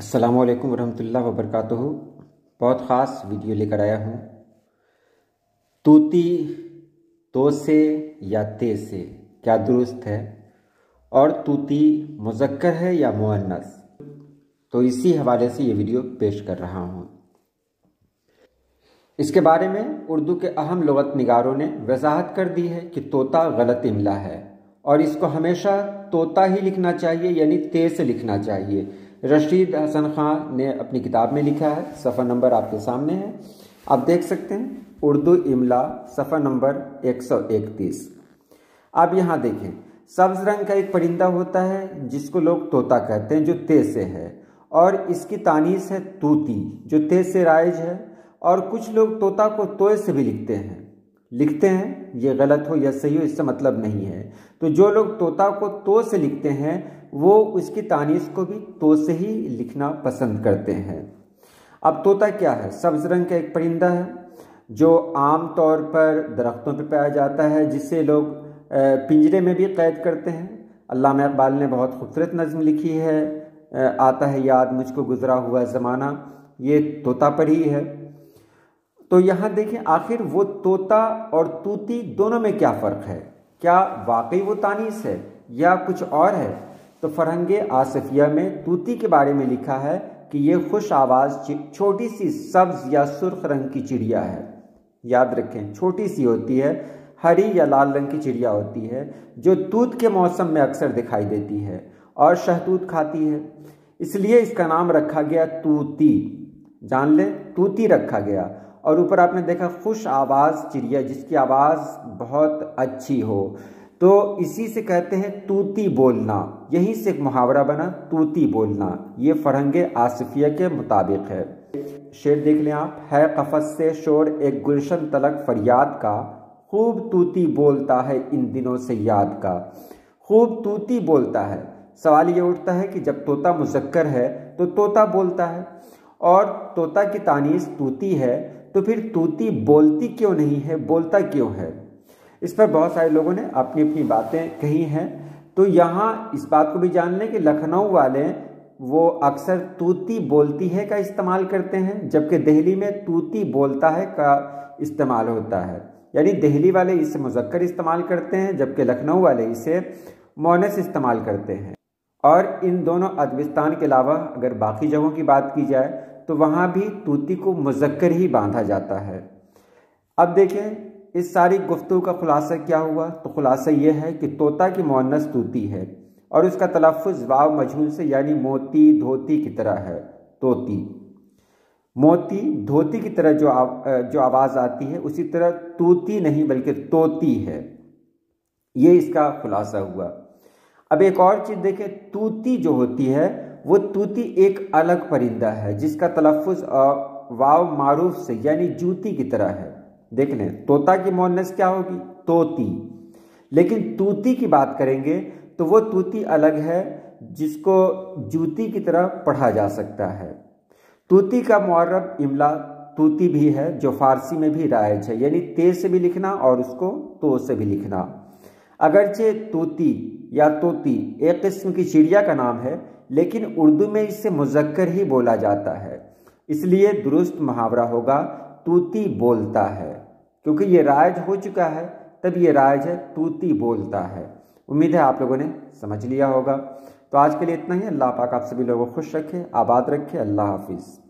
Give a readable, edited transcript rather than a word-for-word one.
अस्सलामु अलैकुम वरहमतुल्लाहि वबरकातुहू। बहुत ख़ास वीडियो लेकर आया हूँ। तूती तो से या ते से क्या दुरुस्त है, और तूती मुज़क्कर है या मुअन्नस, तो इसी हवाले से ये वीडियो पेश कर रहा हूँ। इसके बारे में उर्दू के अहम लुग़त निगारों ने वजाहत कर दी है कि तोता गलत इमला है और इसको हमेशा तोता ही लिखना चाहिए, यानी ते से लिखना चाहिए। रशीद हसन खान ने अपनी किताब में लिखा है, सफ़ा नंबर आपके सामने है, आप देख सकते हैं, उर्दू इमला सफ़ा नंबर 131। अब यहाँ देखें, सब्ज़ रंग का एक परिंदा होता है जिसको लोग तोता कहते हैं, जो ते से है, और इसकी तानीस है तूती, जो ते से राइज है। और कुछ लोग तोता को तोय से भी लिखते हैं, ये गलत हो या सही हो इससे मतलब नहीं है। तो जो लोग तोता को तो से लिखते हैं वो उसकी तानीस को भी तो से ही लिखना पसंद करते हैं। अब तोता क्या है? सब्ज़ रंग का एक परिंदा है जो आम तौर पर दरख्तों पर पाया जाता है, जिसे लोग पिंजरे में भी कैद करते हैं। अल्लामा इकबाल ने बहुत खूबसूरत नज़्म लिखी है, आता है याद मुझको गुज़रा हुआ ज़माना, ये तोता पर ही है। तो यहाँ देखें, आखिर वो तोता और तूती दोनों में क्या फ़र्क है? क्या वाकई वो तानीस है या कुछ और है? तो फरहंगे आसिफिया में तूती के बारे में लिखा है कि ये खुश आवाज़ छोटी सी सब्ज़ या सुर्ख रंग की चिड़िया है। याद रखें, छोटी सी होती है, हरी या लाल रंग की चिड़िया होती है, जो तूत के मौसम में अक्सर दिखाई देती है और शहतूत खाती है, इसलिए इसका नाम रखा गया तूती। जान ले, तूती रखा गया। और ऊपर आपने देखा खुश आवाज़ चिड़िया, जिसकी आवाज़ बहुत अच्छी हो, तो इसी से कहते हैं तूती बोलना। यहीं से एक मुहावरा बना, तूती बोलना। ये फरहंगे आसिफिया के मुताबिक है। शेर देख लें आप, है कफ़स से शोर एक गुलशन तलक फरियाद का, खूब तूती बोलता है इन दिनों से याद का। खूब तूती बोलता है। सवाल ये उठता है कि जब तोता मुज़क्कर है तो तोता बोलता है और तोता की तानीस तूती है, तो फिर तूती बोलती क्यों नहीं है, बोलता क्यों है? इस पर बहुत सारे लोगों ने अपनी अपनी बातें कही हैं। तो यहाँ इस बात को भी जान लें कि लखनऊ वाले वो अक्सर तूती बोलती है का इस्तेमाल करते हैं, जबकि दिल्ली में तूती बोलता है का इस्तेमाल होता है। यानी दिल्ली वाले इसे मुज़क्कर इस्तेमाल करते हैं, जबकि लखनऊ वाले इसे मुअन्नस इस्तेमाल करते हैं। और इन दोनों अदबिस्तान के अलावा अगर बाकी जगहों की बात की जाए तो वहाँ भी तूती को मुज़क्कर ही बांधा जाता है। अब देखें, इस सारी गुफ्तगू का खुलासा क्या हुआ? तो खुलासा ये है कि तोता की मुअन्नस तूती है और उसका तलफ़्फ़ुज़ वाव मजहूल से, यानी मोती धोती की तरह है। तोती, मोती धोती की तरह जो आवाज़ आती है, उसी तरह तूती नहीं बल्कि तोती है। ये इसका खुलासा हुआ। अब एक और चीज़ देखें, तूती जो होती है वो तूती एक अलग परिंदा है जिसका तलफ़्फ़ुज़ वाव मारूफ से, यानी जूती की तरह है। देख लें, तोता की मुअन्नस क्या होगी? तोती। लेकिन तूती की बात करेंगे तो वो तूती अलग है जिसको जूती की तरह पढ़ा जा सकता है। तूती का मुअर्रब इमला तूती भी है, जो फ़ारसी में भी राइज है, यानी ते से भी लिखना और उसको तो से भी लिखना। अगरचे तूती या तोती एक किस्म की चिड़िया का नाम है, लेकिन उर्दू में इसे मुज़क्कर ही बोला जाता है, इसलिए दुरुस्त मुहावरा होगा तूती बोलता है। क्योंकि ये राइज हो चुका है, तब ये राइज है तूती बोलता है। उम्मीद है आप लोगों ने समझ लिया होगा। तो आज के लिए इतना ही। अल्लाह पाक आप सभी लोगों को खुश रखे, आबाद रखे। अल्लाह हाफिज़।